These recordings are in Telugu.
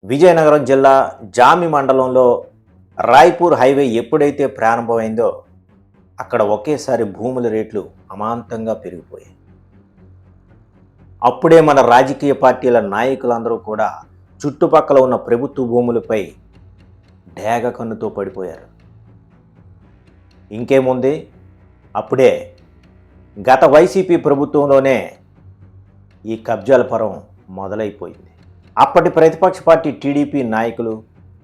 విజయనగరం జిల్లా జామి మండలంలో రాయ్పూర్ హైవే ఎప్పుడైతే ప్రారంభమైందో అక్కడ ఒకేసారి భూముల రేట్లు అమాంతంగా పెరిగిపోయాయి. అప్పుడే మన రాజకీయ పార్టీల నాయకులందరూ కూడా చుట్టుపక్కల ఉన్న ప్రభుత్వ భూములపై డేగ కన్నుతో పడిపోయారు. ఇంకేముంది, అప్పుడే గత వైసీపీ ప్రభుత్వంలోనే ఈ కబ్జాల పరం మొదలైపోయింది. అప్పటి ప్రతిపక్ష పార్టీ టీడీపీ నాయకులు,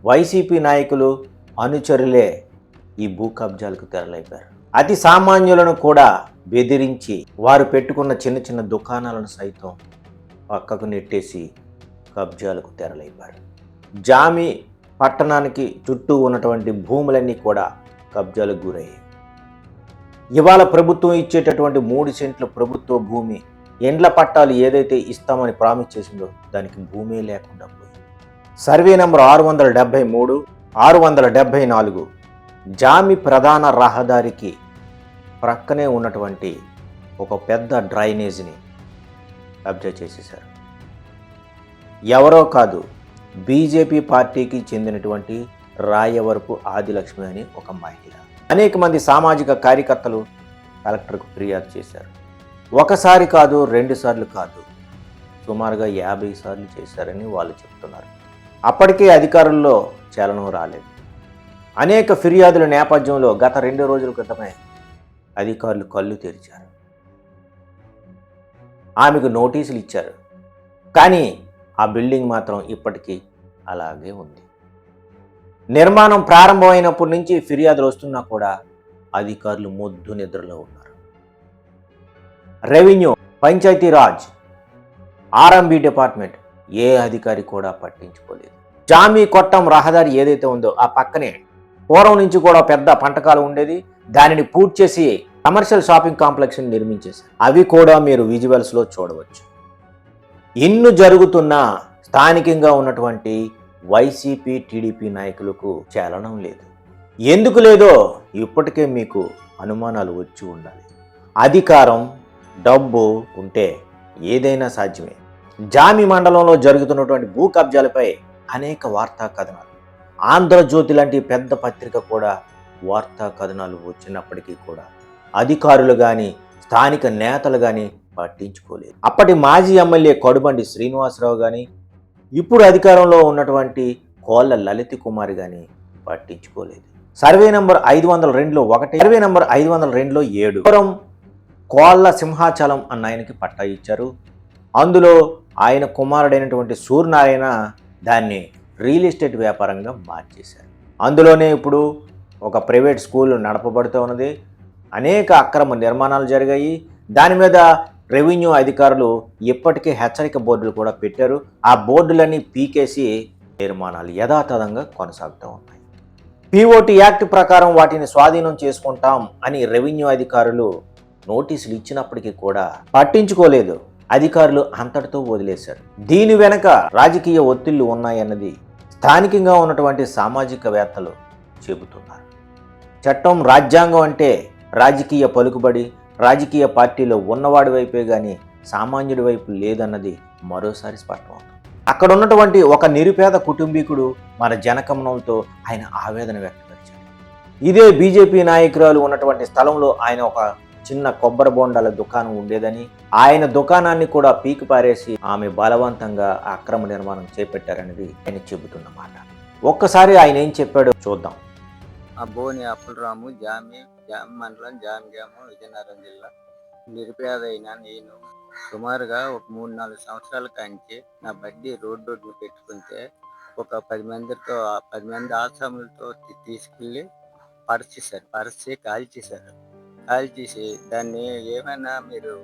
వైసీపీ నాయకులు, అనుచరులే ఈ భూ కబ్జాలకు తెరలేపారు. అతి సామాన్యులను కూడా బెదిరించి వారు పెట్టుకున్న చిన్న చిన్న దుకాణాలను సైతం పక్కకు నెట్టేసి కబ్జాలకు తెరలేపారు. జామి పట్టణానికి చుట్టూ ఉన్నటువంటి భూములన్నీ కూడా కబ్జాలకు గురయ్యాయి. ఇవాళ ప్రభుత్వం ఇచ్చేటటువంటి 3 సెంట్ల ప్రభుత్వ భూమి, ఎండ్ల పట్టాలు ఏదైతే ఇస్తామని ప్రామిస్ చేసిందో దానికి భూమే లేకుండా పోయింది. సర్వే నంబర్ 673, 674 జామి ప్రధాన రహదారికి ప్రక్కనే ఉన్నటువంటి ఒక పెద్ద డ్రైనేజీని కబ్జా చేసేశారు. ఎవరో కాదు, బీజేపీ పార్టీకి చెందినటువంటి రాయవరపు ఆదిలక్ష్మి అని ఒక మహిళ. అనేక మంది సామాజిక కార్యకర్తలు కలెక్టర్కు ఫిర్యాదు చేశారు. ఒకసారి కాదు, 2 సార్లు కాదు, సుమారుగా 50 సార్లు చేశారని వాళ్ళు చెప్తున్నారు. అప్పటికే అధికారుల్లో చలనం రాలేదు. అనేక ఫిర్యాదుల నేపథ్యంలో గత 2 రోజుల క్రితమే అధికారులు కళ్ళు తెరిచారు. ఆమెకు నోటీసులు ఇచ్చారు. కానీ ఆ బిల్డింగ్ మాత్రం ఇప్పటికీ అలాగే ఉంది. నిర్మాణం ప్రారంభమైనప్పటి నుంచి ఫిర్యాదులు వస్తున్నా కూడా అధికారులు మొద్దు నిద్రలో ఉన్నారు. రెవెన్యూ, పంచాయతీరాజ్, ఆర్ఎంబి డిపార్ట్మెంట్ ఏ అధికారి కూడా పట్టించుకోలేదు. జామి కొట్టం రహదారి ఏదైతే ఉందో ఆ పక్కనే పూర్వం నుంచి కూడా పెద్ద పంటకాలు ఉండేది. దానిని పూర్తి చేసి కమర్షియల్ షాపింగ్ కాంప్లెక్స్ని నిర్మించేశారు. అవి కూడా మీరు విజువల్స్లో చూడవచ్చు. ఇన్ను జరుగుతున్నా స్థానికంగా ఉన్నటువంటి వైసీపీ, టీడీపీ నాయకులకు చలనం లేదు. ఎందుకు లేదో ఇప్పటికే మీకు అనుమానాలు వచ్చి ఉండాలి. అధికారం, డబ్బు ఉంటే ఏదైనా సాధ్యమే. జామి మండలంలో జరుగుతున్నటువంటి భూ కబ్జాలపై అనేక వార్తా కథనాలు, ఆంధ్రజ్యోతి లాంటి పెద్ద పత్రిక కూడా వార్తా కథనాలు వచ్చినప్పటికీ కూడా అధికారులు కానీ స్థానిక నేతలు కానీ పట్టించుకోలేదు. అప్పటి మాజీ ఎమ్మెల్యే కడుబండి శ్రీనివాసరావు కానీ ఇప్పుడు అధికారంలో ఉన్నటువంటి కోళ్ళ లలిత కుమారి కానీ పట్టించుకోలేదు. సర్వే నంబర్ 502లో 1, సర్వే నంబర్ 502లో 7 కోళ్ళ సింహాచలం అన్న ఆయనకి పట్టా ఇచ్చారు. అందులో ఆయన కుమారుడైనటువంటి సూర్యనారాయణ దాన్ని రియల్ ఎస్టేట్ వ్యాపారంగా మార్చేశారు. అందులోనే ఇప్పుడు ఒక ప్రైవేట్ స్కూల్ నడపబడుతూ ఉన్నది. అనేక అక్రమ నిర్మాణాలు జరిగాయి. దాని మీద రెవెన్యూ అధికారులు ఇప్పటికే హెచ్చరిక బోర్డులు కూడా పెట్టారు. ఆ బోర్డులన్నీ పీకేసి నిర్మాణాలు యథాతథంగా కొనసాగుతూ ఉన్నాయి. పిఓటి యాక్ట్ ప్రకారం వాటిని స్వాధీనం చేసుకుంటాం అని రెవెన్యూ అధికారులు నోటీసులు ఇచ్చినప్పటికీ కూడా పట్టించుకోలేదు. అధికారులు అంతటితో వదిలేశారు. దీని వెనక రాజకీయ ఒత్తిళ్లు ఉన్నాయన్నది స్థానికంగా ఉన్నటువంటి సామాజికవేత్తలు చెబుతున్నారు. చట్టం, రాజ్యాంగం అంటే రాజకీయ పలుకుబడి రాజకీయ పార్టీలో ఉన్నవాడి వైపే కానీ సామాన్యుడి వైపు లేదన్నది మరోసారి స్పష్టమవుతుంది. అక్కడ ఉన్నటువంటి ఒక నిరుపేద కుటుంబీకుడు మన జనకమనంతో ఆయన ఆవేదన వ్యక్తపరిచారు. ఇదే బీజేపీ నాయకురాలు ఉన్నటువంటి స్థలంలో ఆయన ఒక చిన్న కొబ్బరి బొండాల దుకాణం ఉండేదని, ఆయన దుకాణాన్ని కూడా పీకి పారేసి ఆమె బలవంతంగా అక్రమ నిర్మాణం చేపట్టారనేది ఆయన చెబుతున్నమాట. ఒక్కసారి ఆయన ఏం చెప్పాడో చూద్దాం. బోని అప్పులరాము, జామి మండలం, జామి గ్రామం, విజయనగరం జిల్లా. నిరుపేదైన నేను సుమారుగా ఒక 3-4 సంవత్సరాల కాంచి నా బడ్డీ రోడ్డు పెట్టుకుంటే ఒక 10 మంది ఆసాములతో తీసుకెళ్ళి పరిచి కాల్చేసి దాన్ని ఏమైనా మీరు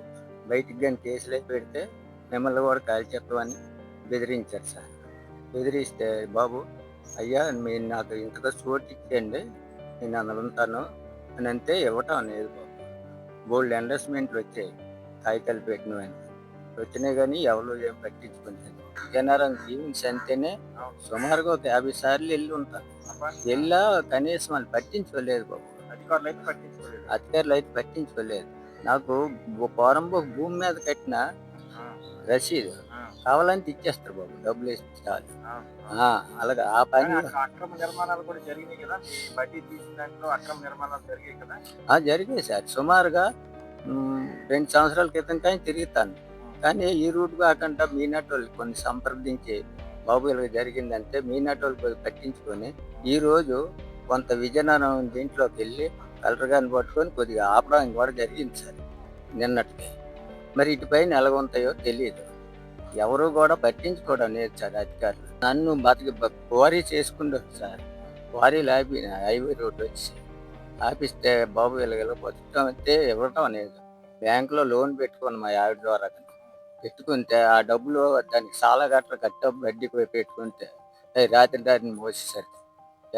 బయటికి కానీ కేసులే పెడితే మిమ్మల్ని కూడా కాల్చేస్తామని బెదిరించారు సార్. బెదిరిస్తే బాబు అయ్యా మీరు నాకు ఇంతగా చోటు ఇచ్చేయండి, నేను అందులో ఉంటాను అని అంటే ఇవ్వటం లేదు బాబు. బోల్డ్ ఎండర్స్మెంట్లు వచ్చాయి, కాగితాలు పెట్టినవని వచ్చినాయి కానీ ఎవరు ఏం పట్టించుకుంటారు. విజయనగరం జీవించి అంటేనే సుమారుగా ఒక 50 సార్లు వెళ్ళి ఉంటాను. వెళ్ళా కనీసం వాళ్ళు పట్టించుకోలేదు బాబు. అధికారులు అయితే పట్టించుకోలేదు. నాకు పోరంబో భూమి మీద కట్టిన రసీదు కావాలంటే ఇచ్చేస్తారు బాబు, డబ్బులు ఇస్తే చాలు. అలాగే ఆ పని అక్రమ నిర్మాణాలు కూడా జరిగినాయి కదా, బడ్డీ తీసిన దాంట్లో అక్రమ నిర్మాణాలు జరిగాయి కదా. జరిగాయి సార్. సుమారుగా 2 సంవత్సరాల క్రితం కానీ తిరుగుతాను. కానీ ఈ రూట్ కాకుండా మీనాటోళ్ళు కొన్ని సంప్రదించి, బాబు ఇలా జరిగిందంటే మీనాటోళ్ళు కొద్దిగా పట్టించుకొని ఈరోజు కొంత విజయనగరం దీంట్లోకి వెళ్ళి కలెక్టర్ గారిని పట్టుకొని కొద్దిగా ఆపడానికి కూడా జరిగింది సార్ నిన్నటికి. మరి ఇటుపైన ఎలాగుంటాయో తెలియదు. ఎవరు కూడా పట్టించుకోవడం లేదు సార్ అధికారులు. నన్ను క్వారీ చేసుకుంటారు సార్. క్వారీలు హైవే రోడ్డు వచ్చి ఆపిస్తే బాబు ఇలాగ బతుకం అయితే ఇవ్వటం లేదు. బ్యాంకులో లోన్ పెట్టుకుని మా ఆవిడ ద్వారా పెట్టుకుంటే ఆ డబ్బులు దానికి చాలా గట్ల వడ్డీ పెట్టుకుంటే రాత్రి మోసేసరికి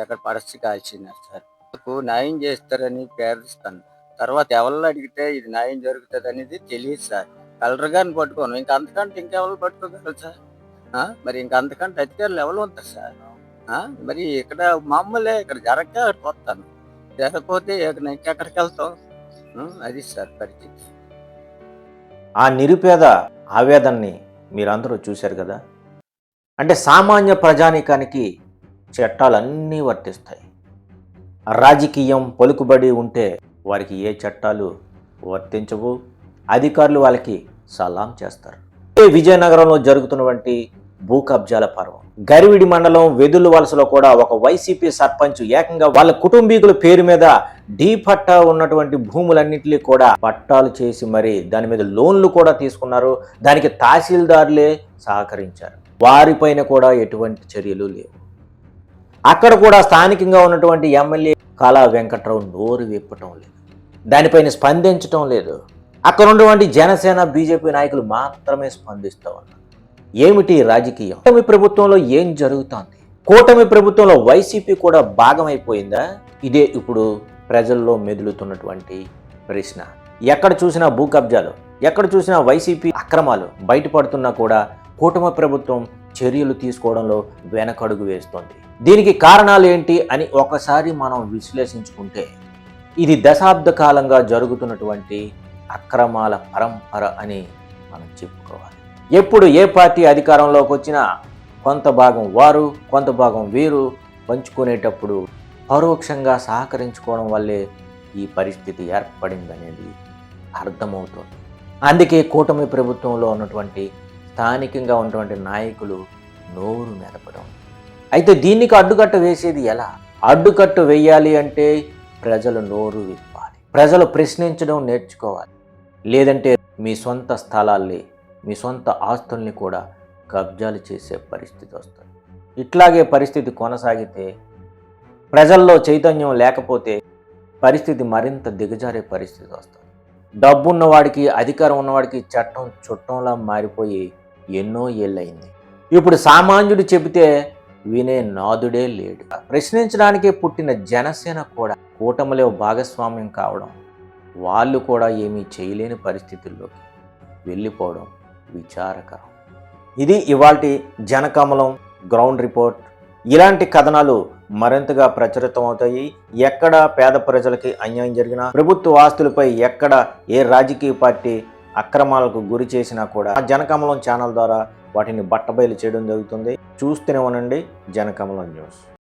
ఎక్కడ పరిస్థితి కాల్చినారు సార్. నాకు న్యాయం చేస్తారని ప్రార్థిస్తాను. తర్వాత ఎవరిని అడిగితే ఇది న్యాయం జరుగుతుంది అనేది తెలియదు సార్. కలెక్టర్ గారిని పట్టుకోను, ఇంకా అంతకంటే ఇంకెవరు పట్టుకోగలరు సార్? మరి ఇంకా అంతకంటే అధికారులు ఎవరు ఉంటారు సార్? మరి ఇక్కడ మామూలే, ఇక్కడ జరగక అక్కడికి వస్తాను, జరగకపోతే ఇంకెక్కడికి వెళ్తాం? అది సార్ పరిస్థితి. ఆ నిరుపేద ఆవేదనని మీరందరూ చూశారు కదా. అంటే సామాన్య ప్రజానీకానికి చట్టాలన్నీ వర్తిస్తాయి. రాజకీయం పలుకుబడి ఉంటే వారికి ఏ చట్టాలు వర్తించవు. అధికారులు వాళ్ళకి సలాం చేస్తారు. విజయనగరంలో జరుగుతున్నటువంటి భూ కబ్జాల పర్వం. గరివిడి మండలం వెదులు వలసలో కూడా ఒక వైసీపీ సర్పంచ్ ఏకంగా వాళ్ళ కుటుంబీకుల పేరు మీద డీ పట్టా ఉన్నటువంటి భూములన్నింటినీ కూడా పట్టాలు చేసి మరి దాని మీద లోన్లు కూడా తీసుకున్నారు. దానికి తహసీల్దారులే సహకరించారు. వారిపైన కూడా ఎటువంటి చర్యలు లేవు. అక్కడ కూడా స్థానికంగా ఉన్నటువంటి ఎమ్మెల్యే కాలా వెంకట్రావు నోరు విప్పటం లేదు, దానిపైన స్పందించటం లేదు. అక్కడ ఉన్నటువంటి జనసేన బీజేపీ నాయకులు మాత్రమే స్పందిస్తూ ఉన్నారు. ఏమిటి రాజకీయం? కూటమి ప్రభుత్వంలో ఏం జరుగుతోంది? కూటమి ప్రభుత్వంలో వైసీపీ కూడా భాగమైపోయిందా? ఇదే ఇప్పుడు ప్రజల్లో మెదులుతున్నటువంటి ప్రశ్న. ఎక్కడ చూసినా భూ కబ్జాలు, ఎక్కడ చూసినా వైసీపీ అక్రమాలు బయటపడుతున్నా కూడా కూటమి ప్రభుత్వం చర్యలు తీసుకోవడంలో వెనకడుగు వేస్తోంది. దీనికి కారణాలు ఏంటి అని ఒకసారి మనం విశ్లేషించుకుంటే ఇది దశాబ్ద కాలంగా జరుగుతున్నటువంటి అక్రమాల పరంపర అని మనం చెప్పుకోవాలి. ఎప్పుడు ఏ పార్టీ అధికారంలోకి వచ్చినా కొంత భాగం వారు కొంత భాగం వీరు పంచుకునేటప్పుడు పరోక్షంగా సహకరించుకోవడం వల్లే ఈ పరిస్థితి ఏర్పడిందనేది అర్థమవుతుంది. అందుకే కూటమి ప్రభుత్వంలో ఉన్నటువంటి స్థానికంగా ఉన్నటువంటి నాయకులు నోరు మెదపడం. అయితే దీనికి అడ్డుకట్ట వేసేది ఎలా? అడ్డుకట్ట వేయాలి అంటే ప్రజలు నోరు విప్పాలి, ప్రజలు ప్రశ్నించడం నేర్చుకోవాలి. లేదంటే మీ సొంత స్థలాల్ని, మీ సొంత ఆస్తుల్ని కూడా కబ్జాలు చేసే పరిస్థితి వస్తుంది. ఇట్లాగే పరిస్థితి కొనసాగితే, ప్రజల్లో చైతన్యం లేకపోతే పరిస్థితి మరింత దిగజారే పరిస్థితి వస్తుంది. డబ్బున్నవాడికి, అధికారం ఉన్నవాడికి చట్టం చుట్టంలా మారిపోయి ఎన్నో ఏళ్ళయింది. ఇప్పుడు సామాన్యుడు చెబితే వినే నాదుడే లేడు. ప్రశ్నించడానికే పుట్టిన జనసేన కూడా కూటమిలో భాగస్వామ్యం కావడం, వాళ్ళు కూడా ఏమీ చేయలేని పరిస్థితుల్లోకి వెళ్ళిపోవడం విచారకరం. ఇది ఇవాల్టి జనకమలం గ్రౌండ్ రిపోర్ట్. ఇలాంటి కథనాలు మరింతగా ప్రచురితం అవుతాయి. ఎక్కడ పేద ప్రజలకి అన్యాయం జరిగినా, ప్రభుత్వ ఆస్తులపై ఎక్కడ ఏ రాజకీయ పార్టీ అక్రమాలకు గురి చేసినా కూడా జనకమలం ఛానల్ ద్వారా వాటిని బట్టబయలు చేయడం జరుగుతుంది. చూస్తూనే ఉండండి జనకమలం న్యూస్.